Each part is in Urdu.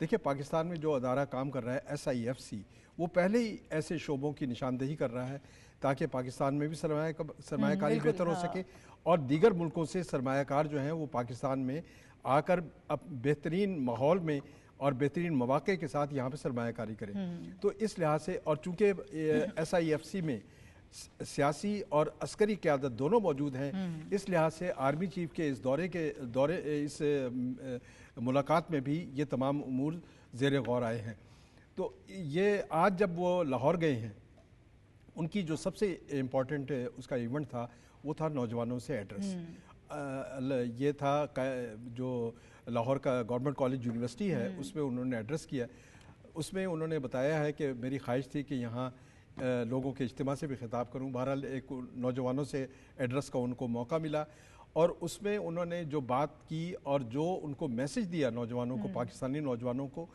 دیکھیے پاکستان میں جو ادارہ کام کر رہا ہے SIFC، وہ پہلے ہی ایسے شعبوں کی نشاندہی کر رہا ہے تاکہ پاکستان میں بھی سرمایہ کاری بہتر ہو سکے، اور دیگر ملکوں سے سرمایہ کار جو ہیں وہ پاکستان میں آ کر بہترین ماحول میں اور بہترین مواقع کے ساتھ یہاں پہ سرمایہ کاری کریں۔ تو اس لحاظ سے، اور چونکہ SIFC میں سیاسی اور عسکری قیادت دونوں موجود ہیں، اس لحاظ سے آرمی چیف کے اس ملاقات میں بھی یہ تمام امور زیر غور آئے ہیں۔ تو یہ آج جب وہ لاہور گئے ہیں، ان کی جو سب سے امپورٹنٹ اس کا ایونٹ تھا وہ تھا نوجوانوں سے ایڈریس۔ یہ تھا جو لاہور کا گورنمنٹ کالج یونیورسٹی ہے، اس میں انہوں نے ایڈریس کیا۔ اس میں انہوں نے بتایا ہے کہ میری خواہش تھی کہ یہاں لوگوں کے اجتماع سے بھی خطاب کروں۔ بہرحال ایک نوجوانوں سے ایڈریس کا ان کو موقع ملا، اور اس میں انہوں نے جو بات کی اور جو ان کو میسج دیا نوجوانوں کو، پاکستانی نوجوانوں کو،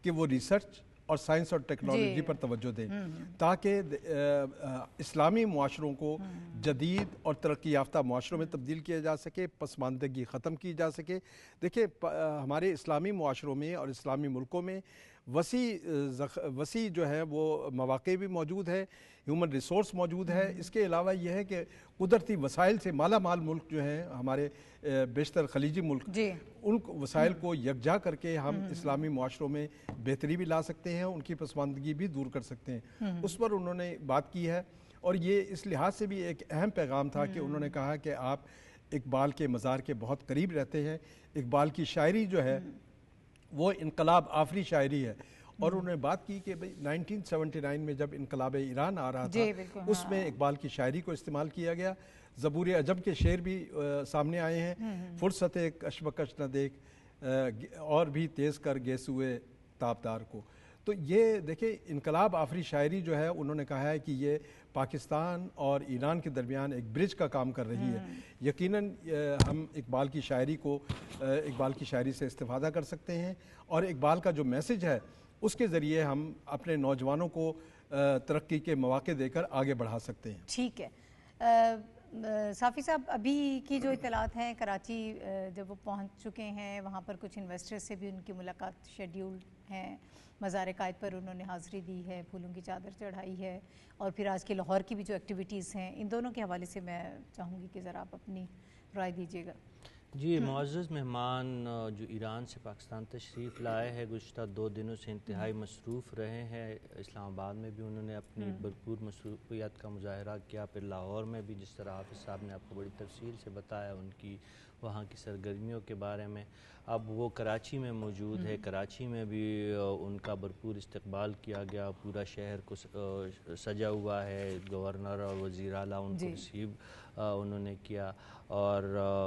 کہ وہ ریسرچ اور سائنس اور ٹیکنالوجی پر توجہ دیں تاکہ اسلامی معاشروں کو جدید اور ترقی یافتہ معاشروں میں تبدیل کیا جا سکے، پسماندگی ختم کی جا سکے۔ دیکھیں ہمارے اسلامی معاشروں میں اور اسلامی ملکوں میں وسیع جو ہے وہ مواقع بھی موجود ہے، ہیومن ریسورس موجود ہے۔ اس کے علاوہ یہ ہے کہ قدرتی وسائل سے مالا مال ملک جو ہیں ہمارے بیشتر خلیجی ملک، ان وسائل کو یکجا کر کے ہم اسلامی معاشروں میں بہتری بھی لا سکتے ہیں، ان کی پسماندگی بھی دور کر سکتے ہیں۔ اس پر انہوں نے بات کی ہے، اور یہ اس لحاظ سے بھی ایک اہم پیغام تھا کہ انہوں نے کہا کہ آپ اقبال کے مزار کے بہت قریب رہتے ہیں۔ اقبال کی شاعری جو ہے وہ انقلاب آفری شاعری ہے، اور انہوں نے بات کی کہ 1979 میں جب انقلاب ایران آ رہا تھا، اس میں اقبال کی شاعری کو استعمال کیا گیا۔ زبور عجم کے شعر بھی سامنے آئے ہیں، فرصت کشمکش نہ دیکھ اور بھی تیز کر گیسوئے تابدار کو۔ تو یہ دیکھیں انقلاب آفری شاعری جو ہے، انہوں نے کہا ہے کہ یہ پاکستان اور ایران کے درمیان ایک برج کا کام کر رہی ہے۔ یقیناً ہم اقبال کی شاعری سے استفادہ کر سکتے ہیں، اور اقبال کا جو میسج ہے اس کے ذریعے ہم اپنے نوجوانوں کو ترقی کے مواقع دے کر آگے بڑھا سکتے ہیں۔ ٹھیک ہے صافی صاحب، ابھی کی جو اطلاعات ہیں، کراچی جب وہ پہنچ چکے ہیں، وہاں پر کچھ انویسٹر سے بھی ان کی ملاقات شیڈیول ہیں، مزار قائد پر انہوں نے حاضری دی ہے، پھولوں کی چادر چڑھائی ہے، اور پھر آج کے لاہور کی بھی جو ایکٹیویٹیز ہیں، ان دونوں کے حوالے سے میں چاہوں گی کہ ذرا آپ اپنی رائے دیجیے گا۔ جی، معزز مہمان جو ایران سے پاکستان تشریف لائے ہیں، گزشتہ 2 دنوں سے انتہائی مصروف رہے ہیں۔ اسلام آباد میں بھی انہوں نے اپنی بھرپور مصروفیت کا مظاہرہ کیا، پھر لاہور میں بھی جس طرح حافظ صاحب نے آپ کو بڑی تفصیل سے بتایا ان کی وہاں کی سرگرمیوں کے بارے میں۔ اب وہ کراچی میں موجود ہے، کراچی میں بھی ان کا بھرپور استقبال کیا گیا، پورا شہر کو سجا ہوا ہے، گورنر اور وزیر اعلیٰ ان کو ریسیو انہوں نے کیا، اور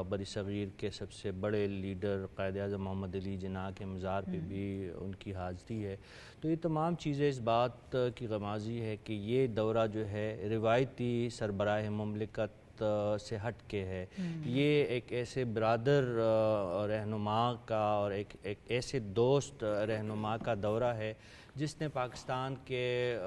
بری صغیر کے سب سے بڑے لیڈر قائد اعظم محمد علی جناح کے مزار پہ بھی ان کی حاضری ہے۔ تو یہ تمام چیزیں اس بات کی غمازی ہے کہ یہ دورہ جو ہے روایتی سربراہ مملکت سے ہٹ کے ہے، یہ ایک ایسے برادر رہنما کا اور ایک ایسے دوست رہنما کا دورہ ہے جس نے پاکستان کے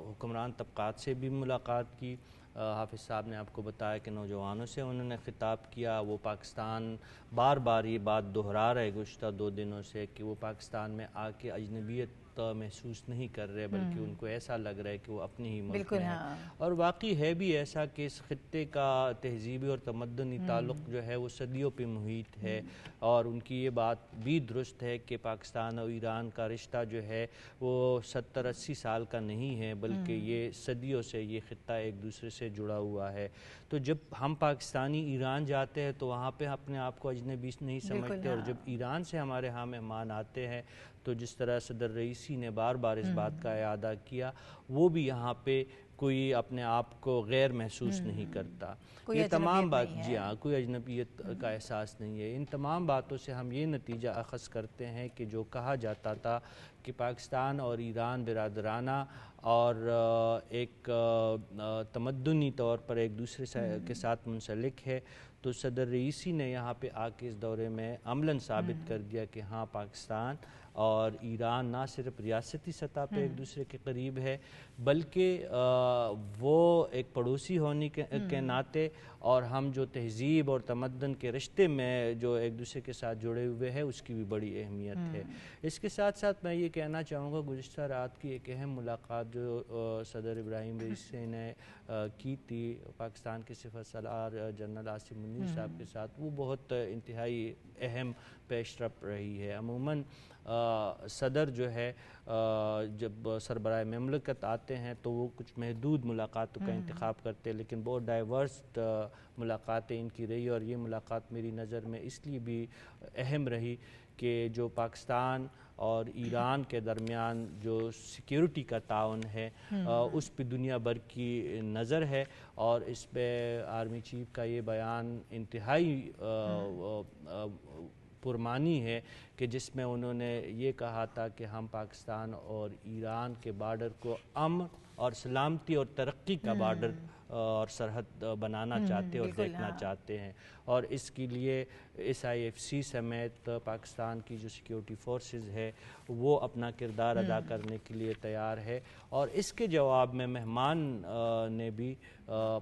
حکمران طبقات سے بھی ملاقات کی۔ حافظ صاحب نے آپ کو بتایا کہ نوجوانوں سے انہوں نے خطاب کیا، وہ پاکستان بار بار یہ بات دہرا رہے گزشتہ 2 دنوں سے کہ وہ پاکستان میں آ کے اجنبیت محسوس نہیں کر رہے، بلکہ ان کو ایسا لگ رہا ہے کہ وہ اپنے ہی ملک میں ہیں، اور واقعی ہے بھی ایسا کہ اس خطے کا تہذیبی اور تمدنی تعلق جو ہے وہ صدیوں پہ محیط ہے، اور ان کی یہ بات بھی درست ہے کہ پاکستان اور ایران کا رشتہ جو ہے وہ 70-80 سال کا نہیں ہے، بلکہ یہ صدیوں سے یہ خطہ ایک دوسرے سے جڑا ہوا ہے۔ تو جب ہم پاکستانی ایران جاتے ہیں تو وہاں پہ اپنے آپ کو اجنبی نہیں سمجھتے، اور جب ایران سے ہمارے ہاں مہمان آتے ہیں تو جس طرح صدر رئیسی نے بار بار اس بات کا اعادہ کیا، وہ بھی یہاں پہ کوئی اپنے آپ کو غیر محسوس نہیں کرتا۔ یہ تمام بات جی ہاں، کوئی اجنبیت کا احساس نہیں ہے۔ ان تمام باتوں سے ہم یہ نتیجہ اخذ کرتے ہیں کہ جو کہا جاتا تھا کہ پاکستان اور ایران برادرانہ اور ایک تمدنی طور پر ایک دوسرے کے ساتھ منسلک ہے، تو صدر رئیسی نے یہاں پہ آ کے اس دورے میں عملاً ثابت کر دیا کہ ہاں پاکستان اور ایران نہ صرف ریاستی سطح پہ ایک دوسرے کے قریب ہے بلکہ وہ ایک پڑوسی ہونے کے ناطے اور ہم جو تہذیب اور تمدن کے رشتے میں جو ایک دوسرے کے ساتھ جڑے ہوئے ہیں اس کی بھی بڑی اہمیت ہے۔ اس کے ساتھ ساتھ میں یہ کہنا چاہوں گا گزشتہ رات کی ایک اہم ملاقات جو صدر ابراہیم رئیسی نے کی تھی پاکستان کے سپہ سالار جنرل عاصم منیر صاحب کے ساتھ، وہ بہت انتہائی اہم پیش رفت رہی ہے۔ عموماً صدر جو ہے جب سربراہ مملکت آتے ہیں تو وہ کچھ محدود ملاقاتوں کا انتخاب کرتے ہیں، لیکن بہت ڈائیورس ملاقاتیں ان کی رہی، اور یہ ملاقات میری نظر میں اس لیے بھی اہم رہی کہ جو پاکستان اور ایران کے درمیان جو سیکیورٹی کا تعاون ہے اس پہ دنیا بھر کی نظر ہے، اور اس پہ آرمی چیف کا یہ بیان انتہائی پرمعنی ہے کہ جس میں انہوں نے یہ کہا تھا کہ ہم پاکستان اور ایران کے بارڈر کو امن اور سلامتی اور ترقی کا بارڈر اور سرحد بنانا چاہتے اور دیکھنا چاہتے ہیں، اور اس کے لیے SIFC سمیت پاکستان کی جو سیکیورٹی فورسز ہے وہ اپنا کردار ادا کرنے کے لیے تیار ہے، اور اس کے جواب میں مہمان نے بھی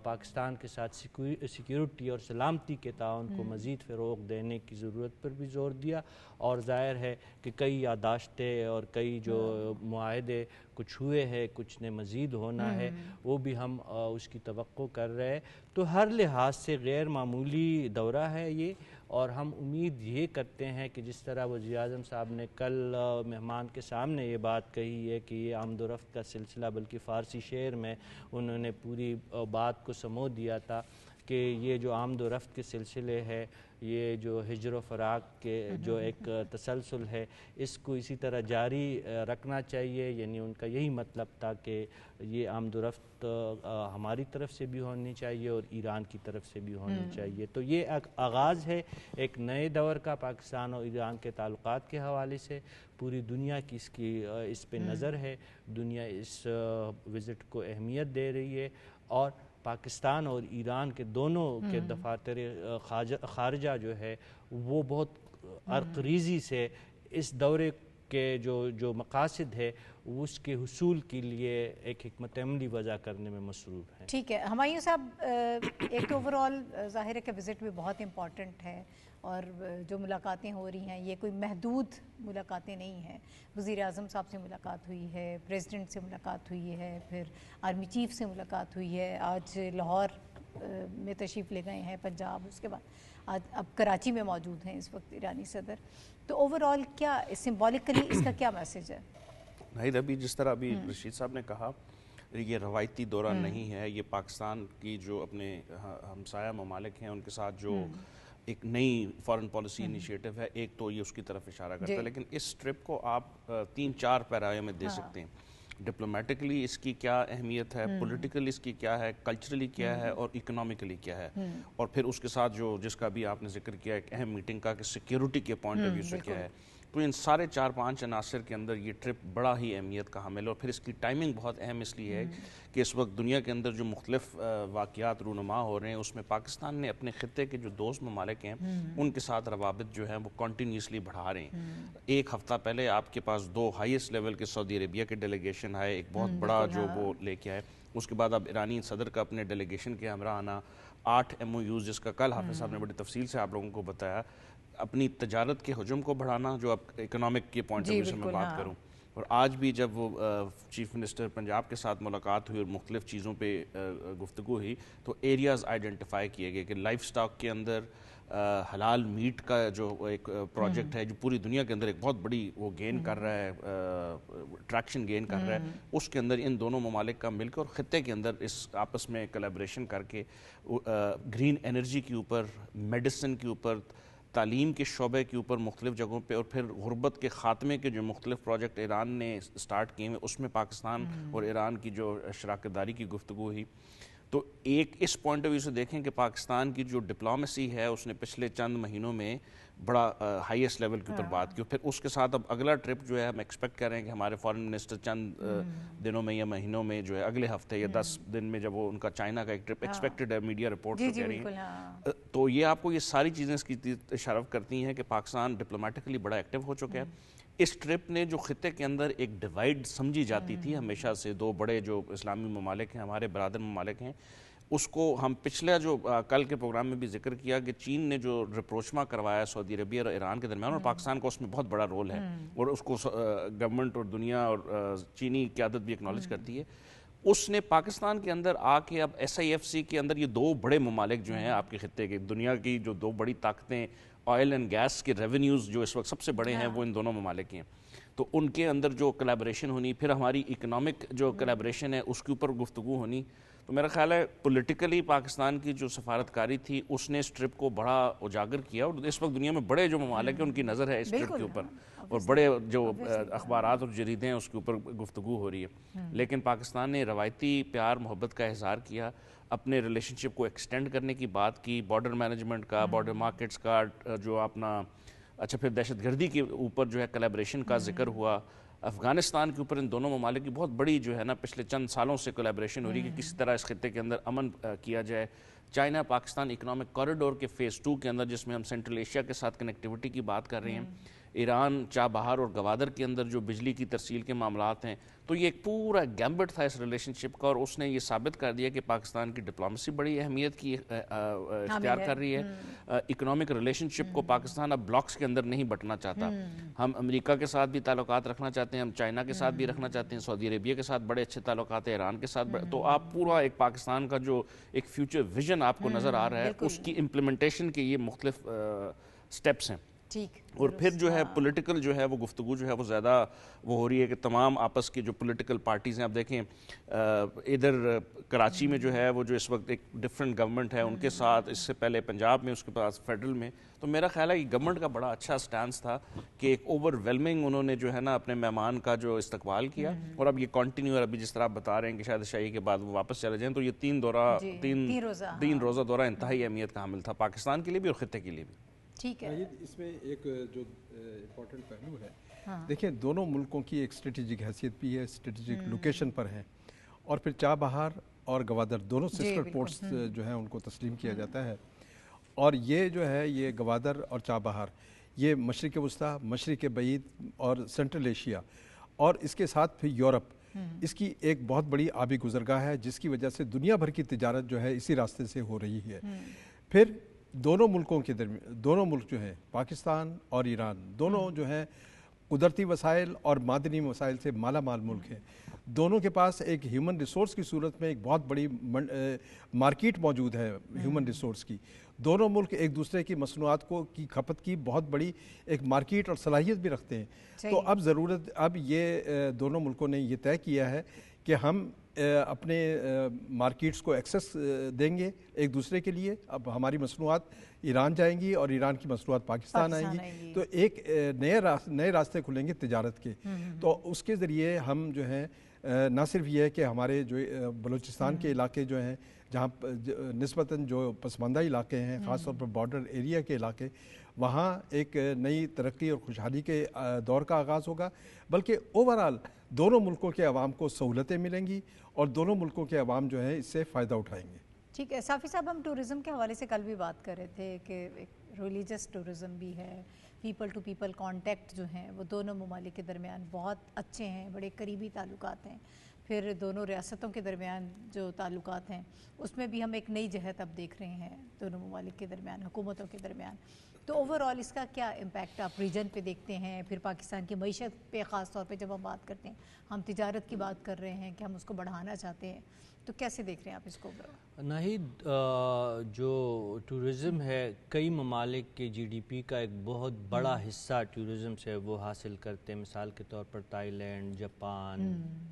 پاکستان کے ساتھ سیکیورٹی اور سلامتی کے تعاون کو مزید فروغ دینے کی ضرورت پر بھی زور دیا، اور ظاہر ہے کہ کئی یادداشتیں اور کئی جو معاہدے کچھ ہوئے ہیں، کچھ نے مزید ہونا ہے، وہ بھی ہم اس کی توقع کر رہے ہیں۔ تو ہر لحاظ سے غیر معمولی دورہ ہے یہ، اور ہم امید یہ کرتے ہیں کہ جس طرح وزیر اعظم صاحب نے کل مہمان کے سامنے یہ بات کہی ہے کہ یہ آمد و رفت کا سلسلہ، بلکہ فارسی شعر میں انہوں نے پوری بات کو سمو دیا تھا کہ یہ جو آمد و رفت کے سلسلے ہے، یہ جو ہجر و فراق کے جو ایک تسلسل ہے، اس کو اسی طرح جاری رکھنا چاہیے، یعنی ان کا یہی مطلب تھا کہ یہ آمد و رفت ہماری طرف سے بھی ہونی چاہیے اور ایران کی طرف سے بھی ہونی چاہیے۔ تو یہ آغاز ہے ایک نئے دور کا پاکستان اور ایران کے تعلقات کے حوالے سے، پوری دنیا کی اس پہ نظر ہے، دنیا اس وزٹ کو اہمیت دے رہی ہے، اور پاکستان اور ایران کے دونوں کے دفاتر خارجہ جو ہے وہ بہت عرقریزی سے اس دورے کے جو مقاصد ہے اس کے حصول کے لیے ایک حکمت عملی وضع کرنے میں مصروف ہیں۔ ٹھیک ہے ہمایوں صاحب، ایک تو اوورآل ظاہر ہے کہ وزٹ بھی بہت امپورٹنٹ ہے، اور جو ملاقاتیں ہو رہی ہیں یہ کوئی محدود ملاقاتیں نہیں ہیں، وزیر اعظم صاحب سے ملاقات ہوئی ہے، پریزیڈنٹ سے ملاقات ہوئی ہے، پھر آرمی چیف سے ملاقات ہوئی ہے، آج لاہور میں تشریف لے گئے ہیں پنجاب، اس کے بعد آج اب کراچی میں موجود ہیں اس وقت ایرانی صدر۔ تو اوورآل کیا سمبولکلی اس کا کیا میسج ہے؟ نہیں، ابھی جس طرح ابھی رشید صاحب نے کہا یہ روایتی دورہ نہیں ہے، یہ پاکستان کی جو اپنے ہمسایہ ممالک ہیں ان کے ساتھ جو ایک نئی فارن پالیسی انیشیٹو ہے، ایک تو یہ اس کی طرف اشارہ کرتا ہے، لیکن اس ٹرپ کو آپ 3-4 پیراوں میں دے سکتے ہیں۔ ڈپلومیٹکلی اس کی کیا اہمیت ہے، پولیٹیکلی اس کی کیا ہے، کلچرلی کیا ہے، اور اکنامکلی کیا ہے، اور پھر اس کے ساتھ جس کا بھی آپ نے ذکر کیا ایک اہم میٹنگ کا کہ سیکیورٹی کے پوائنٹ آف ویو سے کیا ہے۔ تو ان سارے 4-5 عناصر کے اندر یہ ٹرپ بڑا ہی اہمیت کا حامل ہے، اور پھر اس کی ٹائمنگ بہت اہم اس لیے ہے کہ اس وقت دنیا کے اندر جو مختلف واقعات رونما ہو رہے ہیں اس میں پاکستان نے اپنے خطے کے جو دوست ممالک ہیں ان کے ساتھ روابط جو ہیں وہ کنٹینیوسلی بڑھا رہے ہیں۔ ایک ہفتہ پہلے آپ کے پاس 2 ہائیسٹ لیول کے سعودی عربیہ کے ڈیلیگیشن آئے، ایک بہت بڑا جو وہ لے کے آئے، اس کے بعد اب ایرانی صدر کا اپنے ڈیلیگیشن کے ہمراہ آنا، 8 MOUs جس کا کل حافظ صاحب نے بڑی تفصیل سے آپ لوگوں کو بتایا، اپنی تجارت کے حجم کو بڑھانا جو اب اکنامک کے پوائنٹ آف ویو سے میں بات کروں، اور آج بھی جب وہ چیف منسٹر پنجاب کے ساتھ ملاقات ہوئی اور مختلف چیزوں پہ گفتگو ہوئی تو ایریاز آئیڈینٹیفائی کیے گئے کہ لائف سٹاک کے اندر حلال میٹ کا جو ایک پروجیکٹ ہے جو پوری دنیا کے اندر ایک بہت بڑی وہ گین کر رہا ہے، ٹریکشن گین کر رہا ہے، اس کے اندر ان دونوں ممالک کا مل کر اور خطے کے اندر اس آپس میں کلیبریشن کر کے گرین انرجی کے اوپر، میڈیسن کے اوپر، تعلیم کے شعبے کے اوپر مختلف جگہوں پہ، اور پھر غربت کے خاتمے کے جو مختلف پروجیکٹ ایران نے سٹارٹ کیے ہیں اس میں پاکستان اور ایران کی جو شراکت داری کی گفتگو ہوئی۔ تو ایک اس پوائنٹ آف ویو سے دیکھیں کہ پاکستان کی جو ڈپلومیسی ہے اس نے پچھلے چند مہینوں میں بڑا ہائیسٹ لیول کے اوپر بات کی، پھر اس کے ساتھ اب اگلا ٹرپ جو ہے ہم ایکسپیکٹ کر رہے ہیں کہ ہمارے فارن منسٹر چند دنوں میں یا مہینوں میں جو ہے اگلے ہفتے یا 10 دن میں جب وہ ان کا چائنا کا ایک ٹرپ ایکسپیکٹڈ ہے، میڈیا رپورٹ تو کہہ رہی ہیں، تو یہ آپ کو یہ ساری چیزیں اس کی اشارہ کرتی ہیں کہ پاکستان ڈپلومیٹکلی بڑا ایکٹیو ہو چکا ہے۔ اس ٹرپ نے جو خطے کے اندر ایک ڈیوائیڈ سمجھی جاتی تھی ہمیشہ سے، دو بڑے جو اسلامی ممالک ہیں، ہمارے برادر ممالک ہیں، اس کو ہم پچھلے جو کل کے پروگرام میں بھی ذکر کیا کہ چین نے جو رپروچما کروایا سعودی عربیہ اور ایران کے درمیان، اور پاکستان کا اس میں بہت بڑا رول ہے، اور اس کو گورنمنٹ اور دنیا اور چینی قیادت بھی اکنالج کرتی ہے. اس نے پاکستان کے اندر آ کے اب SIFC کے اندر یہ دو بڑے ممالک جو ہیں آپ کے خطے کے، دنیا کی جو دو بڑی طاقتیں، آئل اینڈ گیس کے ریونیوز جو اس وقت سب سے بڑے ہیں وہ ان دونوں ممالک ہیں، تو ان کے اندر جو کولیبریشن ہونی، پھر ہماری اکنامک جو کولیبریشن ہے اس کے اوپر گفتگو ہونی. تو میرا خیال ہے پولیٹیکلی پاکستان کی جو سفارتکاری تھی اس نے اس ٹرپ کو بڑا اجاگر کیا، اور اس وقت دنیا میں بڑے جو ممالک ہیں ان کی نظر ہے اس ٹرپ کے اوپر، اور بڑے جو اخبارات اور جریدے ہیں اس کے اوپر گفتگو ہو رہی ہے. لیکن پاکستان نے روایتی پیار محبت کا اظہار کیا، اپنے ریلیشن شپ کو ایکسٹینڈ کرنے کی بات کی، بارڈر مینجمنٹ کا، بارڈر مارکیٹس کا، جو اپنا اچھا پھر دہشت گردی کے اوپر جو ہے کولیبریشن کا ذکر ہوا. افغانستان کے اوپر ان دونوں ممالک کی بہت بڑی جو ہے نا پچھلے چند سالوں سے کولیبریشن ہو رہی ہے کہ کس طرح اس خطے کے اندر امن کیا جائے. چائنا پاکستان اکنامک کوریڈور کے فیز 2 کے اندر، جس میں ہم سینٹرل ایشیا کے ساتھ کنیکٹیوٹی کی بات کر رہے ہیں، ایران چابہار اور گوادر کے اندر جو بجلی کی ترسیل کے معاملات ہیں، تو یہ ایک پورا گیمبٹ تھا اس ریلیشن شپ کا، اور اس نے یہ ثابت کر دیا کہ پاکستان کی ڈپلومیسی بڑی اہمیت کی اختیار کر رہی ہے. اکنامک ریلیشن شپ کو پاکستان اب بلاکس کے اندر نہیں بٹنا چاہتا. ہم امریکہ کے ساتھ بھی تعلقات رکھنا چاہتے ہیں، ہم چائنا کے ساتھ بھی رکھنا چاہتے ہیں، سعودی عربیہ کے ساتھ بڑے اچھے تعلقات ہیں، ایران کے ساتھ تو آپ پورا ایک پاکستان کا جو ایک فیوچر ویژن آپ کو نظر آ رہا ہے، اس کی امپلیمنٹیشن کے یہ مختلف سٹیپس ہیں. اور پھر جو ہے پولیٹیکل جو ہے وہ گفتگو جو ہے وہ زیادہ وہ ہو رہی ہے کہ تمام آپس کی جو پولیٹیکل پارٹیز ہیں، آپ دیکھیں ادھر کراچی میں جو ہے وہ جو اس وقت ایک ڈفرینٹ گورنمنٹ ہے، ان کے ساتھ اس سے پہلے پنجاب میں، اس کے پاس فیڈرل میں، تو میرا خیال ہے کہ گورنمنٹ کا بڑا اچھا سٹانس تھا کہ ایک اوور ویلمنگ انہوں نے جو ہے نا اپنے مہمان کا جو استقبال کیا، اور اب یہ کنٹینیو، اور ابھی جس طرح آپ بتا رہے ہیں کہ شاید شاہی کے بعد وہ واپس چلے جائیں، تو یہ تین روزہ دورہ انتہائی اہمیت کا حامل تھا پاکستان کے لیے بھی اور خطے کے لیے بھی. ٹھیک ہے. اس میں ایک جو امپورٹنٹ پہلو ہے، دیکھیں دونوں ملکوں کی ایک اسٹریٹجک حیثیت بھی ہے، اسٹریٹجک لوکیشن پر ہیں، اور پھر چابہار اور گوادر دونوں سسٹر پورٹس جو ہیں ان کو تسلیم کیا جاتا ہے. اور یہ جو ہے یہ گوادر اور چابہار یہ مشرق وسطیٰ، مشرق بعید اور سینٹرل ایشیا، اور اس کے ساتھ پھر یورپ، اس کی ایک بہت بڑی آبی گزرگاہ ہے جس کی وجہ سے دنیا بھر کی تجارت جو ہے اسی راستے سے ہو رہی ہے. پھر دونوں ملکوں کے درمیان، دونوں ملک جو ہیں پاکستان اور ایران، دونوں جو ہیں قدرتی وسائل اور معدنی وسائل سے مالا مال ملک ہیں. دونوں کے پاس ایک ہیومن ریسورس کی صورت میں ایک بہت بڑی مارکیٹ موجود ہے ہیومن ریسورس کی. دونوں ملک ایک دوسرے کی مصنوعات کی کھپت کی بہت بڑی ایک مارکیٹ اور صلاحیت بھی رکھتے ہیں. تو اب یہ دونوں ملکوں نے یہ طے کیا ہے کہ ہم اپنے مارکیٹس کو ایکسس دیں گے ایک دوسرے کے لیے. اب ہماری مصنوعات ایران جائیں گی اور ایران کی مصنوعات پاکستان آئیں گی، تو ایک نئے راستے کھلیں گے تجارت کے. تو اس کے ذریعے ہم جو ہیں نہ صرف یہ ہے کہ ہمارے جو بلوچستان کے علاقے جو ہیں جہاں نسبتاً جو پسماندہ علاقے ہیں، خاص طور پر بارڈر ایریا کے علاقے، وہاں ایک نئی ترقی اور خوشحالی کے دور کا آغاز ہوگا، بلکہ اوورآل دونوں ملکوں کے عوام کو سہولتیں ملیں گی اور دونوں ملکوں کے عوام جو ہیں اس سے فائدہ اٹھائیں گے. ٹھیک ہے صافی صاحب، ہم ٹورزم کے حوالے سے کل بھی بات کر رہے تھے کہ ایک ریلیجس ٹورزم بھی ہے، پیپل ٹو پیپل کانٹیکٹ جو ہیں وہ دونوں ممالک کے درمیان بہت اچھے ہیں، بڑے قریبی تعلقات ہیں. پھر دونوں ریاستوں کے درمیان جو تعلقات ہیں اس میں بھی ہم ایک نئی جہت اب دیکھ رہے ہیں دونوں ممالک کے درمیان، حکومتوں کے درمیان. تو اوورآل اس کا کیا امپیکٹ آپ ریجن پہ دیکھتے ہیں؟ پھر پاکستان کی معیشت پہ خاص طور پہ جب ہم بات کرتے ہیں، ہم تجارت کی بات کر رہے ہیں کہ ہم اس کو بڑھانا چاہتے ہیں، تو کیسے دیکھ رہے ہیں آپ اس کو؟ ناہید، جو ٹورزم ہے کئی ممالک کے جی ڈی پی کا ایک بہت بڑا حصہ ٹورزم سے وہ حاصل کرتے ہیں. مثال کے طور پر تائی لینڈ، جاپان،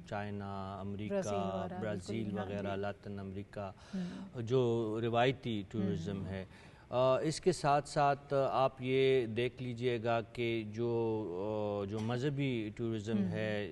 چائنا، امریکہ، برازیل وغیرہ، لاطن امریکہ، جو روایتی ٹورزم ہے. اس کے ساتھ ساتھ آپ یہ دیکھ لیجئے گا کہ جو مذہبی ٹورزم ہے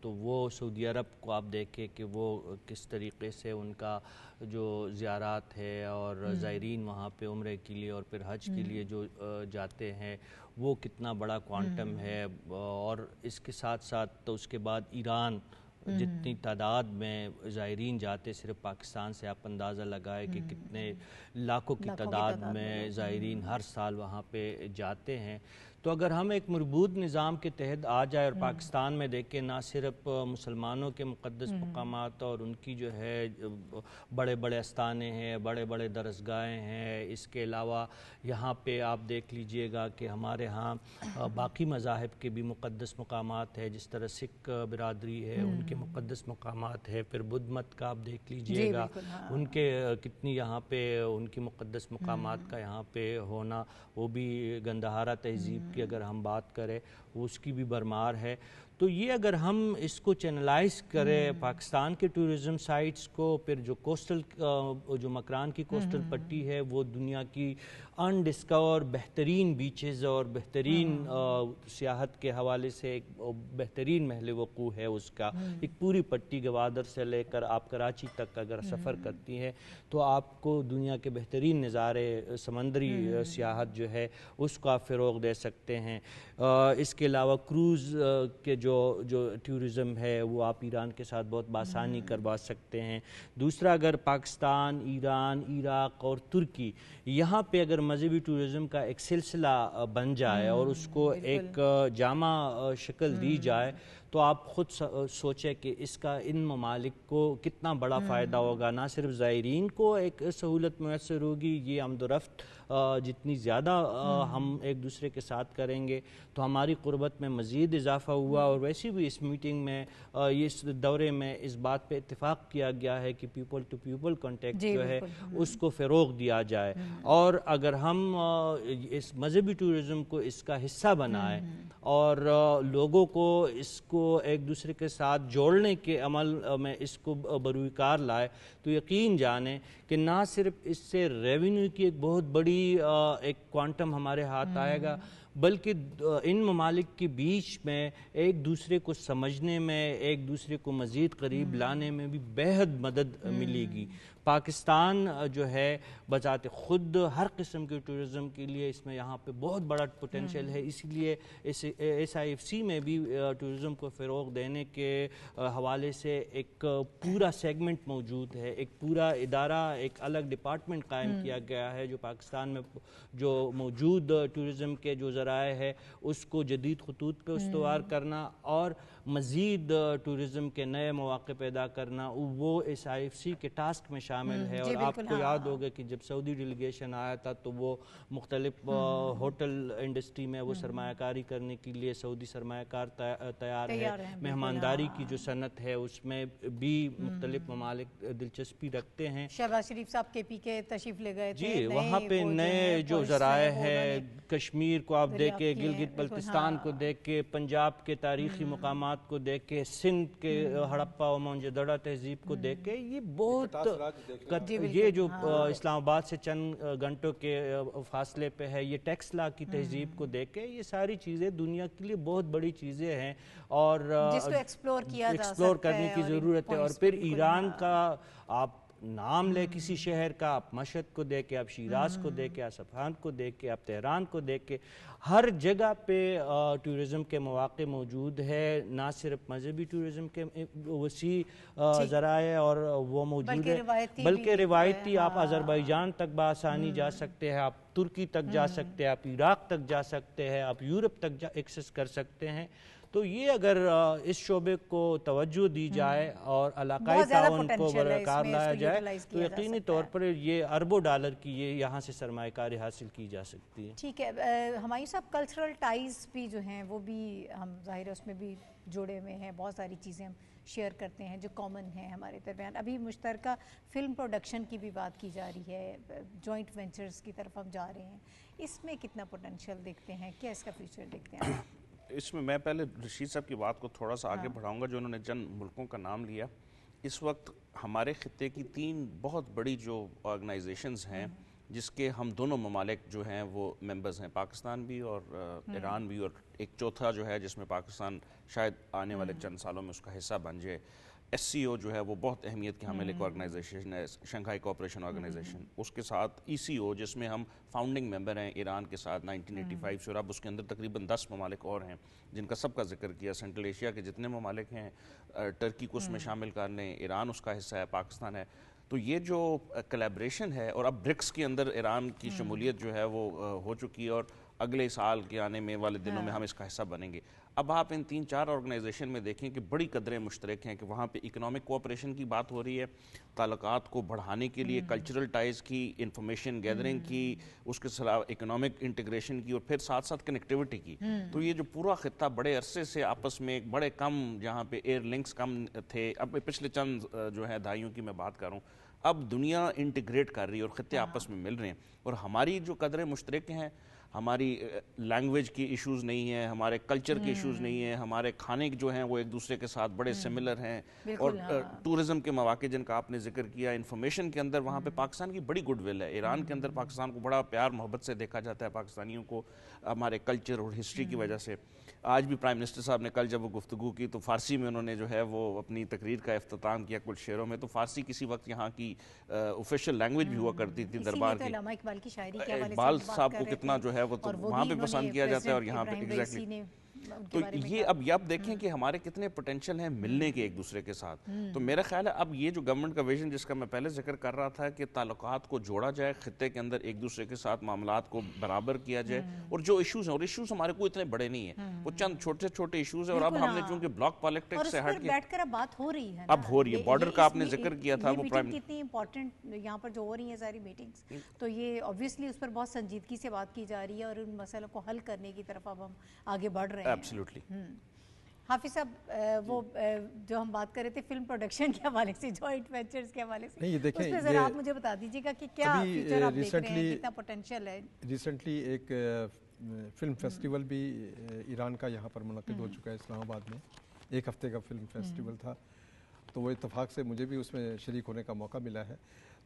تو وہ سعودی عرب کو آپ دیکھیں کہ وہ کس طریقے سے ان کا جو زیارات ہے اور زائرین وہاں پہ عمرے کے لیے اور پھر حج کے لیے جو جاتے ہیں وہ کتنا بڑا کوانٹم ہے. اور اس کے ساتھ ساتھ تو اس کے بعد ایران، جتنی تعداد میں زائرین جاتے صرف پاکستان سے آپ اندازہ لگائے کہ کتنے لاکھوں کی تعداد میں زائرین ہر سال وہاں پہ جاتے ہیں. تو اگر ہم ایک مربوط نظام کے تحت آ جائے اور پاکستان میں دیکھیں نہ صرف مسلمانوں کے مقدس مقامات اور ان کی جو ہے بڑے بڑے استانے ہیں، بڑے بڑے درسگاہیں ہیں، اس کے علاوہ یہاں پہ آپ دیکھ لیجئے گا کہ ہمارے ہاں باقی مذاہب کے بھی مقدس مقامات ہیں، جس طرح سکھ برادری ہے ان کے مقدس مقامات ہے، پھر بدھ مت کا آپ دیکھ لیجئے گا ان کے کتنی یہاں پہ ان کی مقدس مقامات کا یہاں پہ ہونا، وہ بھی گندہارا تہذیب کی اگر ہم بات کریں اس کی بھی بھرمار ہے۔ تو یہ اگر ہم اس کو چینلائز کریں پاکستان کے ٹورزم سائٹس کو، پھر جو کوسٹل جو مکران کی کوسٹل پٹی ہے وہ دنیا کی انڈسکور بہترین بیچز اور بہترین سیاحت کے حوالے سے ایک بہترین محل وقوع ہے اس کا، ایک پوری پٹی گوادر سے لے کر آپ کراچی تک اگر سفر کرتی ہیں تو آپ کو دنیا کے بہترین نظارے سمندری سیاحت جو ہے اس کو آپ فروغ دے سکتے ہیں۔ اس کے علاوہ کروز کے جو ٹورزم ہے وہ آپ ایران کے ساتھ بہت بآسانی کروا سکتے ہیں۔ دوسرا اگر پاکستان، ایران، عراق اور ترکی یہاں پہ اگر مذہبی ٹورزم کا ایک سلسلہ بن جائے اور اس کو ایک جامع شکل دی جائے تو آپ خود سوچیں کہ اس کا ان ممالک کو کتنا بڑا فائدہ ہوگا۔ نہ صرف زائرین کو ایک سہولت میسر ہوگی، یہ آمد و رفت جتنی زیادہ ہم ایک دوسرے کے ساتھ کریں گے تو ہماری قربت میں مزید اضافہ ہوا، اور ویسے بھی اس میٹنگ میں اس دورے میں اس بات پہ اتفاق کیا گیا ہے کہ پیپل ٹو پیپل کانٹیکٹ جو ہے اس کو فروغ دیا جائے، اور اگر ہم اس مذہبی ٹورزم کو اس کا حصہ بنائیں اور لوگوں کو اس کو ایک دوسرے کے ساتھ جوڑنے کے عمل میں اس کو بروئے کار لائے تو یقین جانیں کہ نہ صرف اس سے ریونیو کی ایک بہت بڑی ایک کوانٹم ہمارے ہاتھ آئے گا، بلکہ ان ممالک کے بیچ میں ایک دوسرے کو سمجھنے میں، ایک دوسرے کو مزید قریب لانے میں بھی بہت مدد ملے گی۔ پاکستان جو ہے بذات خود ہر قسم کے ٹورزم کے لیے اس میں یہاں پہ بہت بڑا پوٹینشیل ہے، اسی لیے ایس آئی ایف سی میں بھی ٹورزم کو فروغ دینے کے حوالے سے ایک پورا سیگمنٹ موجود ہے، ایک پورا ادارہ، ایک الگ ڈپارٹمنٹ قائم کیا گیا ہے جو پاکستان میں جو موجود ٹورزم کے جو ذرائع ہے اس کو جدید خطوط پہ استوار کرنا اور مزید ٹورزم کے نئے مواقع پیدا کرنا، وہ ایس آئی ایف سی کے ٹاسک میں شامل ہے۔ اور آپ کو یاد ہوگا کہ جب سعودی ڈیلیگیشن آیا تھا تو وہ مختلف ہوٹل انڈسٹری میں وہ سرمایہ کاری کرنے کے لیے سعودی سرمایہ کار تیار ہے، مہمانداری کی جو صنعت ہے اس میں بھی مختلف ممالک دلچسپی رکھتے ہیں۔ شہباز شریف صاحب کے پی کے تشریف لے گئے تھے، جی وہاں پہ نئے جو ذرائع ہے، کشمیر کو آپ دیکھیں، گلگت بلتستان کو دیکھ کے، پنجاب کے تاریخی مقامات کو دیکھ کے، سندھ کے ہڑپا و موہنجو-دڑو تہذیب کو دیکھ کے، یہ بہت یہ جو اسلام آباد سے چند گھنٹوں کے فاصلے پہ ہے، یہ ٹیکس لا کی تہذیب کو دیکھ کے، یہ ساری چیزیں دنیا کے لیے بہت بڑی چیزیں ہیں اور جس کو ایکسپلور کرنے کی ضرورت ہے۔ اور پھر ایران کا آپ نام لے کسی شہر کا، آپ مشہد کو دیکھ کے، آپ شیراز کو دیکھ کے، آپ صفحان کو دیکھ کے، آپ تہران کو دیکھ کے، ہر جگہ پہ ٹورزم کے مواقع موجود ہے، نہ صرف مذہبی ٹورزم کے وسیع ذرائع اور وہ موجود ہے بلکہ روایتی آپ آذربائیجان تک بآسانی جا سکتے ہیں، آپ ترکی تک جا سکتے ہیں، آپ عراق تک جا سکتے ہیں، آپ یورپ تک ایکسس کر سکتے ہیں۔ تو یہ اگر اس شعبے کو توجہ دی جائے اور علاقائی تعاون کو برقرار لایا جائے تو یقینی طور پر یہ اربوں ڈالر کی یہ یہاں سے سرمایہ کاری حاصل کی جا سکتی ہے۔ ٹھیک ہے ہمایوں صاحب، کلچرل ٹائز بھی جو ہیں وہ بھی ہم ظاہر ہے اس میں بھی جڑے ہوئے ہیں، بہت ساری چیزیں ہم شیئر کرتے ہیں جو کامن ہیں ہمارے درمیان۔ ابھی مشترکہ فلم پروڈکشن کی بھی بات کی جا رہی ہے، جوائنٹ وینچرز کی طرف ہم جا رہے ہیں، اس میں کتنا پوٹینشیل دیکھتے ہیں، کیا اس کا فیوچر دیکھتے ہیں؟ اس میں پہلے رشید صاحب کی بات کو تھوڑا سا آگے بڑھاؤں گا، جو انہوں نے چند ملکوں کا نام لیا۔ اس وقت ہمارے خطے کی 3 بہت بڑی جو آرگنائزیشنز ہیں جس کے ہم دونوں ممالک جو ہیں وہ ممبرز ہیں، پاکستان بھی اور ایران بھی، اور ایک چوتھا جو ہے جس میں پاکستان شاید آنے والے چند سالوں میں اس کا حصہ بن جائے۔ ایس سی او جو ہے وہ بہت اہمیت کی حامل ایک آرگنائزیشن ہے، شنگھائی کوآپریشن آرگنائزیشن۔ اس کے ساتھ ای سی او جس میں ہم فاؤنڈنگ ممبر ہیں ایران کے ساتھ 1985 سے، اور اب اس کے اندر تقریباً 10 ممالک اور ہیں جن کا سب کا ذکر کیا۔ سینٹرل ایشیا کے جتنے ممالک ہیں، ٹرکی کو اس میں شامل کر لیں، ایران اس کا حصہ ہے، پاکستان ہے۔ تو یہ جو کولیبریشن ہے، اور اب برکس کے اندر ایران کی شمولیت جو ہے وہ ہو چکی ہے، اور اگلے سال کے آنے میں والے دنوں میں ہم اس کا حصہ بنیں گے. اب آپ ان 3-4 آرگنائزیشن میں دیکھیں کہ بڑی قدریں مشترک ہیں کہ وہاں پہ اکنامک کوآپریشن کی بات ہو رہی ہے, تعلقات کو بڑھانے کے لیے کلچرل ٹائز کی, انفارمیشن گیدرنگ کی, اس کے ساتھ اکنامک انٹیگریشن کی, اور پھر ساتھ ساتھ کنیکٹیوٹی کی. تو یہ جو پورا خطہ بڑے عرصے سے آپس میں بڑے کم, جہاں پہ ایئر لنکس کم تھے, اب پچھلے چند جو ہے دہائیوں کی میں بات کروں, اب دنیا انٹیگریٹ کر رہی ہے اور خطے آپس میں مل رہے ہیں. اور ہماری جو قدریں مشترک ہیں, ہماری لینگویج کی ایشوز نہیں ہیں, ہمارے کلچر کے ایشوز نہیں ہیں, ہمارے کھانے جو ہیں وہ ایک دوسرے کے ساتھ بڑے سملر ہیں, اور ٹورزم کے مواقع جن کا آپ نے ذکر کیا, انفارمیشن کے اندر وہاں پہ پاکستان کی بڑی گڈ ول ہے. ایران کے اندر پاکستان کو بڑا پیار محبت سے دیکھا جاتا ہے, پاکستانیوں کو ہمارے کلچر اور ہسٹری کی وجہ سے. آج بھی پرائم منسٹر صاحب نے کل جب وہ گفتگو کی تو فارسی میں انہوں نے جو ہے وہ اپنی تقریر کا افتتام کیا کچھ شعروں میں, تو فارسی کسی وقت یہاں کی آفیشیل لینگویج بھی ہوا کرتی تھی دربار کی. اقبال صاحب کو کتنا جو ہے وہ تو وہاں پہ پسند کیا جاتا ہے اور یہاں پہ ایگزیکٹلی. تو یہ اب دیکھیں کہ ہمارے کتنے پوٹینشیل ہیں ملنے کے ایک دوسرے کے ساتھ. تو میرا خیال ہے اب یہ جو گورنمنٹ کا ویژن جس کا میں پہلے ذکر کر رہا تھا کہ تعلقات کو جوڑا جائے, خطے کے اندر ایک دوسرے کے ساتھ معاملات کو برابر کیا جائے, اور جو ایشوز ہیں, اور ایشوز ہمارے کو اتنے بڑے نہیں ہیں, وہ چند چھوٹے چھوٹے ایشوز ہیں, اور اب ہم نے چونکہ بلاک پالیٹکس سے ہٹ کے بیٹھ کر اب بات ہو رہی ہے, اب ہو رہی ہے. بارڈر کا آپ نے ذکر کیا تھا, وہ پرائم کتنی امپورٹنٹ یہاں پر جو ہو رہی ہیں ساری میٹنگز, تو یہ obviously اس پر بہت سنجیدگی سے بات کی جا رہی ہے, اور ان مسئلوں کو حل کرنے کی طرف اب ہم آگے بڑھ رہے ہیں. ایبسلیوٹلی. حافظ صاحب, وہ جو ہم بات کر رہے تھے فلم پروڈکشن کے حوالے سے, جوائنٹ وینچرز کے حوالے سے, اس پہ ذرا آپ مجھے بتا دیجیے گا کہ کیا فیوچر آپ دیکھ رہے ہیں, کتنا پوٹینشیل ہے. ریسنٹلی ایک فلم فیسٹیول بھی ایران کا یہاں پر منعقد ہو چکا ہے اسلام آباد میں, 1 ہفتے کا فلم فیسٹیول تھا, تو وہ اتفاق سے مجھے بھی اس میں شریک ہونے کا موقع ملا ہے.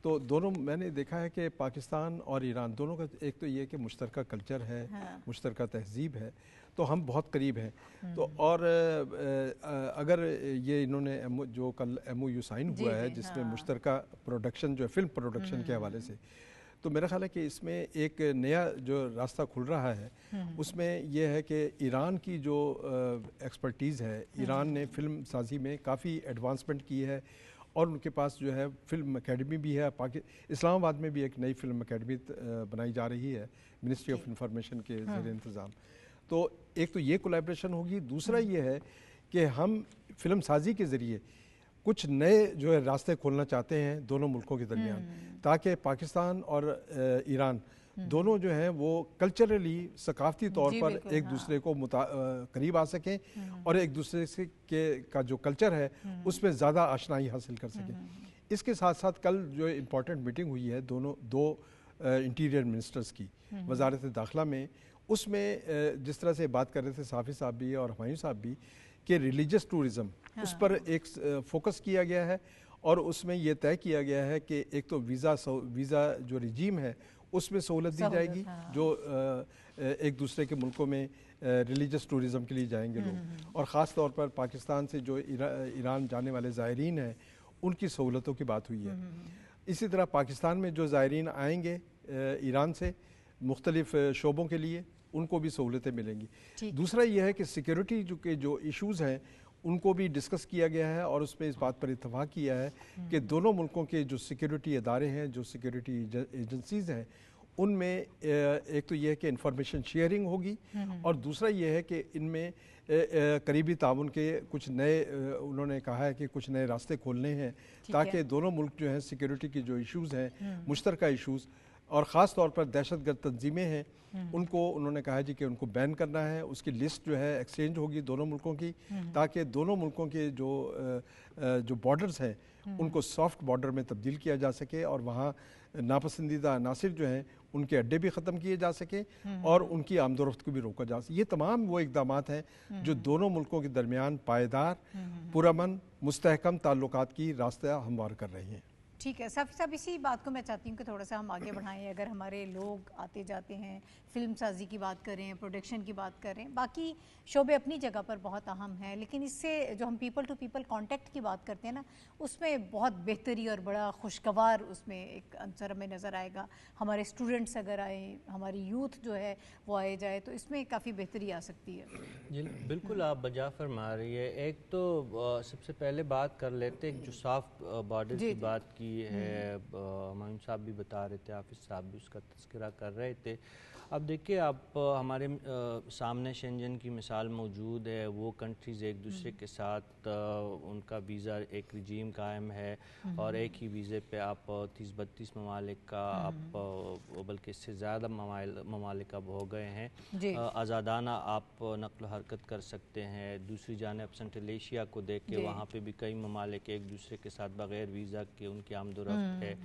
تو دونوں میں نے دیکھا ہے کہ پاکستان اور ایران دونوں کا ایک تو یہ کہ مشترکہ کلچر ہے, مشترکہ تہذیب ہے, تو ہم بہت قریب ہیں. تو اور اگر یہ انہوں نے جو کل MOU سائن ہوا ہے جس میں مشترکہ پروڈکشن جو ہے فلم پروڈکشن کے حوالے سے, تو میرا خیال ہے کہ اس میں ایک نیا جو راستہ کھل رہا ہے, اس میں یہ ہے کہ ایران کی جو ایکسپرٹیز ہے, ایران نے فلم سازی میں کافی ایڈوانسمنٹ کی ہے, اور ان کے پاس جو ہے فلم اکیڈمی بھی ہے. اسلام آباد میں بھی ایک نئی فلم اکیڈمی بنائی جا رہی ہے منسٹری آف انفارمیشن کے زیر انتظام. تو ایک تو یہ کولیبریشن ہوگی, دوسرا یہ ہے کہ ہم فلم سازی کے ذریعے کچھ نئے جو ہے راستے کھولنا چاہتے ہیں دونوں ملکوں کے درمیان, تاکہ پاکستان اور ایران دونوں جو ہیں وہ کلچرلی ثقافتی طور پر ایک دوسرے کو قریب آ سکیں, اور ایک دوسرے سے کا جو کلچر ہے اس میں زیادہ آشنائی حاصل کر سکیں. اس کے ساتھ ساتھ کل جو امپورٹنٹ میٹنگ ہوئی ہے دو انٹیریئر منسٹرز کی وزارت داخلہ میں, اس میں جس طرح سے بات کر رہے تھے صافی صاحب بھی اور ہمایوں صاحب بھی کہ ریلیجس ٹورزم اس پر ایک فوکس کیا گیا ہے, اور اس میں یہ طے کیا گیا ہے کہ ایک تو ویزا جو رجیم ہے اس میں سہولت دی جائے گی جو ایک دوسرے کے ملکوں میں ریلیجس ٹورزم کے لیے جائیں گے لوگ, اور خاص طور پر پاکستان سے جو ایران جانے والے زائرین ہیں ان کی سہولتوں کی بات ہوئی ہے. اسی طرح پاکستان میں جو زائرین آئیں گے ایران سے مختلف شعبوں کے لیے, ان کو بھی سہولتیں ملیں گی. دوسرا یہ ہے کہ سیکیورٹی جو ایشوز ہیں ان کو بھی ڈسکس کیا گیا ہے, اور اس میں اس بات پر اتفاق کیا ہے کہ دونوں ملکوں کے جو سیکیورٹی ادارے ہیں, جو سیکیورٹی ایجنسیز ہیں, ان میں ایک تو یہ ہے کہ انفارمیشن شیئرنگ ہوگی, اور دوسرا یہ ہے کہ ان میں قریبی تعاون کے کچھ نئے انہوں نے کہا ہے کہ کچھ نئے راستے کھولنے ہیں, تاکہ دونوں ملک جو ہیں سیکیورٹی کی جو ایشوز ہیں مشترکہ ایشوز, اور خاص طور پر دہشت گرد تنظیمیں ہیں, ان کو انہوں نے کہا جی کہ ان کو بین کرنا ہے, اس کی لسٹ جو ہے ایکسچینج ہوگی دونوں ملکوں کی, تاکہ دونوں ملکوں کے جو بارڈرز ہیں ان کو سافٹ بارڈر میں تبدیل کیا جا سکے, اور وہاں ناپسندیدہ عناصر جو ہیں ان کے اڈے بھی ختم کیے جا سکیں, اور ان کی آمد و رفت کو بھی روکا جا سکے. یہ تمام وہ اقدامات ہیں جو دونوں ملکوں کے درمیان پائیدار, پرامن, مستحکم تعلقات کی راستہ ہموار کر رہے ہیں. ٹھیک ہے صافی صاحب, اسی بات کو میں چاہتی ہوں کہ تھوڑا سا ہم آگے بڑھائیں. اگر ہمارے لوگ آتے جاتے ہیں, فلم سازی کی بات کریں, پروڈکشن کی بات کریں, باقی شعبے اپنی جگہ پر بہت اہم ہیں, لیکن اس سے جو ہم پیپل ٹو پیپل کانٹیکٹ کی بات کرتے ہیں نا, اس میں بہت بہتری اور بڑا خوشگوار اس میں ایک عنصر ہمیں نظر آئے گا. ہمارے اسٹوڈنٹس اگر آئیں, ہماری یوتھ جو ہے وہ آئے جائے, تو اس میں کافی بہتری آ سکتی ہے. جی بالکل آپ بجا فرما رہی ہے. ایک تو سب سے پہلے بات کر لیتے جو سافٹ بارڈر کی بات کی ہے, ہمایوں صاحب بھی بتا رہے تھے, حافظ صاحب بھی اس کا تذکرہ کر رہے تھے. اب دیکھیے آپ ہمارے سامنے شنجن کی مثال موجود ہے، وہ کنٹریز ایک دوسرے کے ساتھ ان کا ویزا ایک رجیم قائم ہے اور ایک ہی ویزے پہ آپ 30-32 ممالک کا آپ بلکہ اس سے زیادہ ممالک اب ہو گئے ہیں، آزادانہ آپ نقل و حرکت کر سکتے ہیں۔ دوسری جانب سنٹرل ایشیا کو دیکھ کے وہاں پہ بھی کئی ممالک ایک دوسرے کے ساتھ بغیر ویزا کے ان کی آمد و رفت ہے،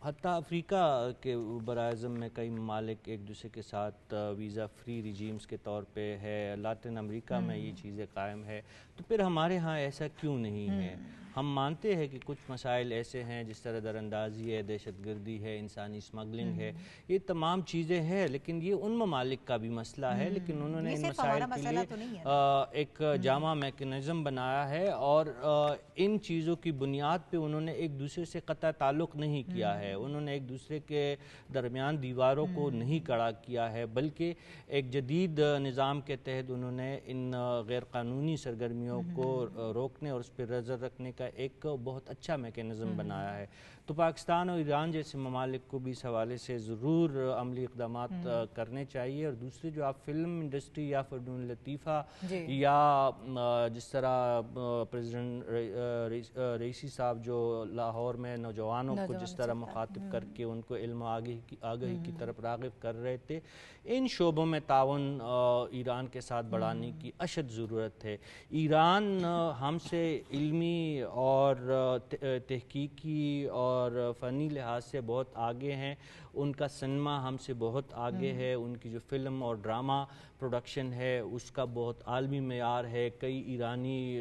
حتیٰ افریقہ کے براعظم میں کئی ممالک ایک دوسرے کے ساتھ ویزا فری رجیمز کے طور پہ ہے، لاطن امریکہ میں یہ چیزیں قائم ہے، تو پھر ہمارے ہاں ایسا کیوں نہیں ہے؟ ہم مانتے ہیں کہ کچھ مسائل ایسے ہیں جس طرح دراندازی ہے، دہشت گردی ہے، انسانی اسمگلنگ ہے، یہ تمام چیزیں ہیں، لیکن یہ ان ممالک کا بھی مسئلہ ہے، لیکن انہوں نے ان مسائل کے لیے ایک جامع میکنزم بنایا ہے اور ان چیزوں کی بنیاد پہ انہوں نے ایک دوسرے سے قطع تعلق نہیں کیا ہے، انہوں نے ایک دوسرے کے درمیان دیواروں کو نہیں کڑا کیا ہے، بلکہ ایک جدید نظام کے تحت انہوں نے ان غیر قانونی سرگرمیوں کو روکنے اور اس پہ نظر رکھنے کا ایک بہت اچھا میکینزم بنایا ہے۔ تو پاکستان اور ایران جیسے ممالک کو بھی اس حوالے سے ضرور عملی اقدامات کرنے چاہیے، اور دوسرے جو آپ فلم انڈسٹری یا فنون لطیفہ یا جس طرح پریزیڈنٹ رئیسی صاحب جو لاہور میں نوجوانوں کو جس طرح مخاطب کر کے ان کو علم آگہی کی طرف راغب کر رہے تھے، ان شعبوں میں تعاون ایران کے ساتھ بڑھانے کی اشد ضرورت ہے۔ ایران ہم سے علمی اور تحقیقی اور فنی لحاظ سے بہت آگے ہیں، ان کا سنیما ہم سے بہت آگے ہے، ان کی جو فلم اور ڈرامہ پروڈکشن ہے اس کا بہت عالمی معیار ہے، کئی ایرانی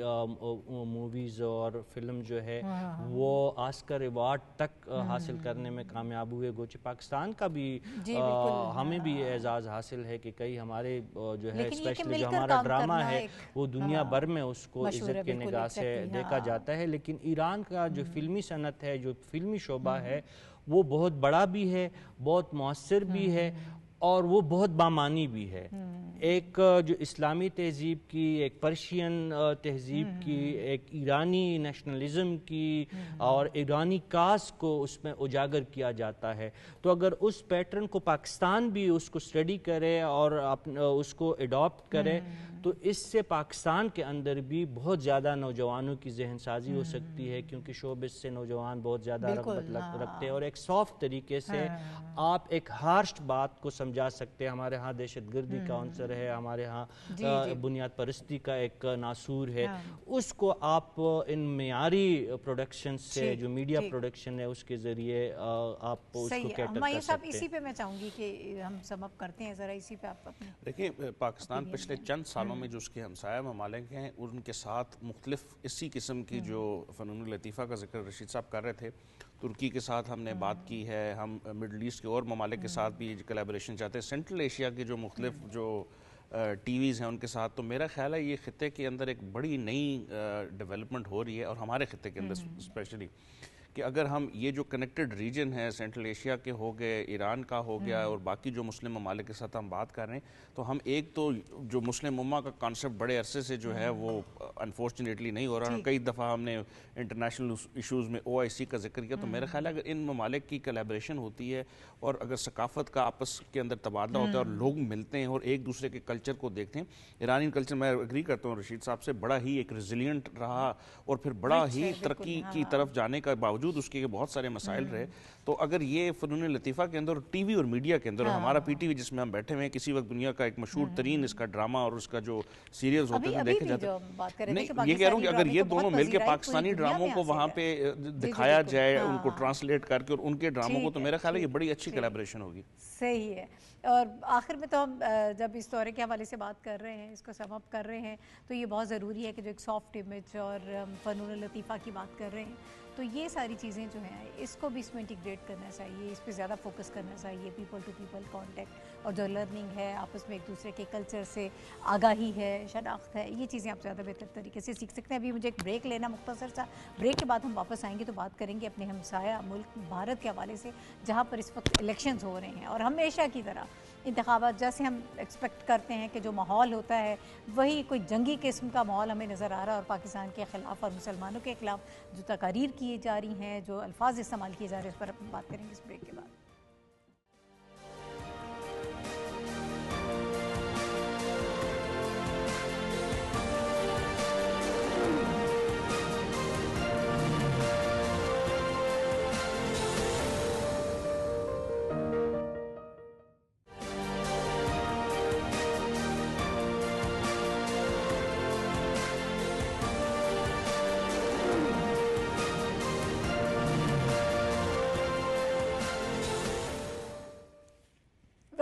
موویز اور فلم جو ہے وہ آسکر ایوارڈ تک حاصل کرنے میں کامیاب ہوئے، گوچہ پاکستان کا بھی ہمیں بھی اعزاز حاصل ہے کہ کئی ہمارے جو ہے اسپیشلی جو ہمارا ڈرامہ ہے وہ دنیا بھر میں اس کو عزت کے نگاہ سے دیکھا جاتا ہے، لیکن ایران کا جو فلمی صنعت ہے، جو فلمی شعبہ ہے، وہ بہت بڑا بھی ہے، بہت مؤثر بھی ہے اور وہ بہت بامانی بھی ہے۔ ایک جو اسلامی تہذیب کی، ایک پرشین تہذیب کی، ایک ایرانی نیشنلزم کی اور ایرانی کاز کو اس میں اجاگر کیا جاتا ہے، تو اگر اس پیٹرن کو پاکستان بھی اس کو اسٹڈی کرے اور اس کو اڈاپٹ کرے تو اس سے پاکستان کے اندر بھی بہت زیادہ نوجوانوں کی ذہن سازی ہو سکتی ہے، کیونکہ شوبز سے نوجوان بہت زیادہ رغبت رکھتے ہیں اور ایک سافٹ طریقے سے آپ ایک ہارش بات کو سمجھا سکتے ہیں۔ ہمارے ہاں دہشت گردی کا عنصر ہے، ہمارے ہاں بنیاد پرستی کا ایک ناسور ہے، اس کو آپ ان معیاری پروڈکشن سے جو میڈیا پروڈکشن ہے اس کے ذریعے آپ اس کو کیٹر کر سکتے ہیں۔ اسی پہ میں چاہوں گی کہ ہم سم اپ کرتے ہیں ذرا، اسی پہ آپ اپنے دیکھیں پاکستان پچھلے چند سالوں میں جو اس کے ہمسایہ ممالک ہیں ان کے ساتھ مختلف اسی قسم کی جو فنون لطیفہ کا ذکر رشید صاحب کر رہے تھے، ترکی کے ساتھ ہم نے بات کی ہے، ہم مڈل ایسٹ کے اور ممالک کے ساتھ بھی کلیبریشن چاہتے ہیں، سینٹرل ایشیا کے جو مختلف جو ٹی ویز ہیں ان کے ساتھ، تو میرا خیال ہے یہ خطے کے اندر ایک بڑی نئی ڈیولپمنٹ ہو رہی ہے، اور ہمارے خطے کے اندر اسپیشلی کہ اگر ہم یہ جو کنیکٹڈ ریجن ہے سینٹرل ایشیا کے ہو گئے، ایران کا ہو گیا اور باقی جو مسلم ممالک کے ساتھ ہم بات کر رہے ہیں، تو ہم ایک تو جو مسلم امہ کا کانسیپٹ بڑے عرصے سے جو ہے وہ انفارچونیٹلی نہیں ہو رہا، اور کئی دفعہ ہم نے انٹرنیشنل ایشوز میں OIC کا ذکر کیا، تو میرا خیال ہے اگر ان ممالک کی کلیبریشن ہوتی ہے اور اگر ثقافت کا آپس کے اندر تبادلہ ہوتا ہے اور لوگ ملتے ہیں اور ایک دوسرے کے کلچر کو دیکھتے ہیں، ایرانی کلچر میں اگری کرتا ہوں رشید صاحب سے، بڑا ہی ایک ریزیلینٹ رہا اور پھر بڑا ہی ترقی کی طرف جانے کا باوجود اس کے بہت سارے مسائل رہے، تو اگر یہ فنون لطیفہ کے اندر ٹی وی اور میڈیا کے اندر، ہمارا PTV جس میں ہم بیٹھے ہوئے ہیں کسی وقت دنیا کا ایک مشہور ترین اس کا ڈرامہ اور اس کا جو سیریلز ہوتے ہیں دیکھے جاتے ہیں، نہیں یہ کہہ رہا ہوں کہ اگر یہ دونوں مل کے پاکستانی ڈراموں کو وہاں پہ دکھایا جائے، ان کو ٹرانسلیٹ کر کے اور ان کے ڈراموں کو، تو میرا خیال ہے یہ بڑی اچھی کلیبریشن ہوگی۔ صحیح ہے، اور آخر میں تو ہم جب اس دورے کے حوالے سے بات کر رہے ہیں، اس کو سم اپ کر رہے ہیں، تو یہ بہت ضروری ہے کہ جو ایک سافٹ امیج اور فنون لطیفہ کی بات کر رہے ہیں، تو یہ ساری چیزیں جو ہیں اس کو بھی اس میں انٹیگریٹ کرنا چاہیے، اس پہ زیادہ فوکس کرنا چاہیے، پیپل ٹو پیپل کانٹیکٹ اور جو لرننگ ہے، آپس میں ایک دوسرے کے کلچر سے آگاہی ہے، شناخت ہے، یہ چیزیں آپ زیادہ بہتر طریقے سے سیکھ سکتے ہیں۔ ابھی مجھے ایک بریک لینا مختصر سا، بریک کے بعد ہم واپس آئیں گے تو بات کریں گے اپنے ہمسایہ ملک بھارت کے حوالے سے، جہاں پر اس وقت الیکشنز ہو رہے ہیں، اور ہمیشہ کی طرح انتخابات جیسے ہم ایکسپیکٹ کرتے ہیں کہ جو ماحول ہوتا ہے وہی کوئی جنگی قسم کا ماحول ہمیں نظر آ رہا ہے، اور پاکستان کے خلاف اور مسلمانوں کے خلاف جو تقاریر کی جا رہی ہیں، جو الفاظ استعمال کیے جا رہے ہیں، اس پر ہم بات کریں گے اس بریک کے بعد۔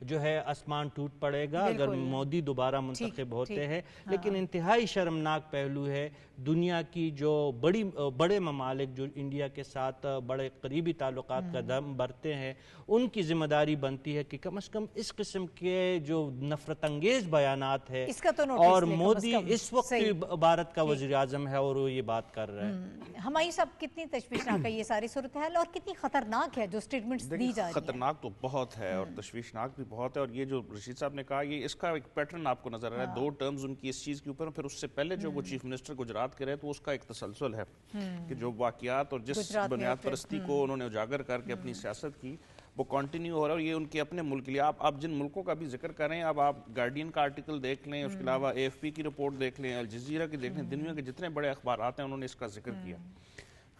جو ہے آسمان ٹوٹ پڑے گا اگر مودی دوبارہ منتخب ہوتے ہیں. لیکن انتہائی شرمناک پہلو ہے دنیا کی جو بڑے ممالک جو انڈیا کے ساتھ بڑے قریبی تعلقات کا دم برتے ہیں ان کی ذمہ داری بنتی ہے کہ کم از کم اس قسم کے جو نفرت انگیز بیانات ہے اور مودی اس وقت بھارت کا وزیر اعظم ہے اور وہ یہ بات کر رہے ہیں. ہماری سب کتنی تشویشناک ہے یہ ساری صورتحال اور کتنی خطرناک ہے جو سٹیٹمنٹس دی جا رہی ہیں. خطرناک تو بہت ہے اور تشویشناک بھی بہت ہے. اور یہ جو رشید صاحب نے کہا یہ اس کا ایک پیٹرن آپ کو نظر آ رہا ہے. 2 ٹرمز ان کی اس چیز کے اوپر. پھر اس سے پہلے جو وہ چیف منسٹر گجرات کے رہے تو اس کا ایک تسلسل ہے کہ جو واقعات اور جس بنیاد پرستی کو انہوں نے اجاگر کر کے اپنی سیاست کی وہ کنٹینیو ہو رہا ہے. اور یہ ان کے اپنے ملک کے لیے آپ جن ملکوں کا بھی ذکر کر رہے ہیں اب آپ گارڈین کا آرٹیکل دیکھ لیں, اس کے علاوہ AFP کی رپورٹ دیکھ لیں, الجزیرہ کی دیکھ لیں, دنیا کے جتنے بڑے اخبارات ہیں انہوں نے اس کا ذکر کیا.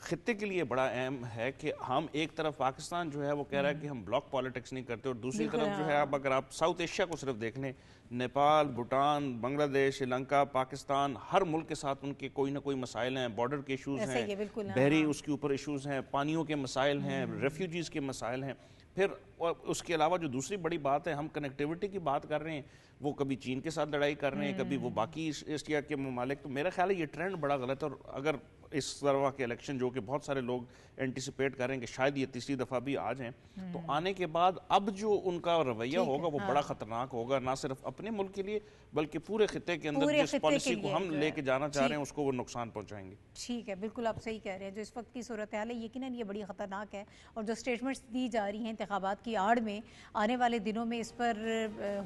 خطے کے لیے بڑا اہم ہے کہ ہم ایک طرف پاکستان جو ہے وہ کہہ رہا ہے کہ ہم بلاک پالیٹکس نہیں کرتے اور دوسری طرف جو ہے اب اگر آپ ساؤتھ ایشیا کو صرف دیکھ لیں نیپال, بھوٹان, بنگلہ دیش, سری لنکا, پاکستان ہر ملک کے ساتھ ان کے کوئی نہ کوئی مسائل ہیں. بارڈر کے ایشوز ہیں, بحری اس کے اوپر ایشوز ہیں, پانیوں کے مسائل ہیں, ریفیوجیز کے مسائل ہیں. پھر اس کے علاوہ جو دوسری بڑی بات ہے ہم کنیکٹیوٹی کی بات کر رہے ہیں وہ کبھی چین کے ساتھ لڑائی کر رہے ہیں کبھی وہ باقی ایشیا کے ممالک. تو میرا خیال ہے یہ ٹرینڈ بڑا غلط ہے. اور اگر اس طرح کے الیکشن جو کہ بہت سارے لوگ اینٹیسپیٹ کریں کہ شاید یہ تیسری دفعہ بھی آ جائیں تو آنے کے بعد اب جو ان کا رویہ ہوگا وہ بڑا خطرناک ہوگا نہ صرف اپنے ملک کے لیے بلکہ پورے خطے کے اندر جس پالیسی کو ہم لے کے جانا چاہ رہے ہیں اس کو وہ نقصان پہنچائیں گے. ٹھیک ہے, بالکل آپ صحیح کہہ رہے ہیں. جو اس وقت کی صورتحال ہے یقیناً یہ بڑی خطرناک ہے اور جو اسٹیٹمنٹس دی جا رہی ہیں انتخابات کی آڑ میں آنے والے دنوں میں اس پر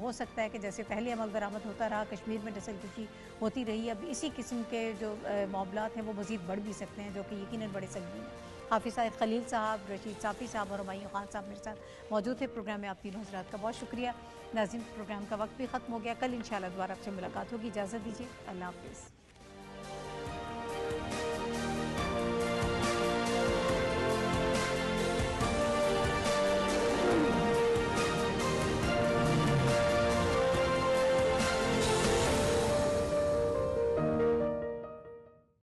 ہو سکتا ہے کہ جیسے پہلے عمل درآمد ہوتا رہا, کشمیر میں ڈسل کشی ہوتی رہی, اب اسی قسم کے جو معاملات ہیں وہ مزید بڑھ بھی سکتے ہیں جو کہ یقیناً بڑے سنگین ہیں. حافظ سعید خلیل صاحب, رشید صافی صاحب اور ہمایوں خان صاحب میرے ساتھ موجود تھے. پروگرام میں آپ تینوں حضرات کا بہت شکریہ. ناظرین پروگرام کا وقت بھی ختم ہو گیا. کل انشاءاللہ دوبارہ آپ سے ملاقات ہوگی. اجازت دیجیے. اللہ حافظ.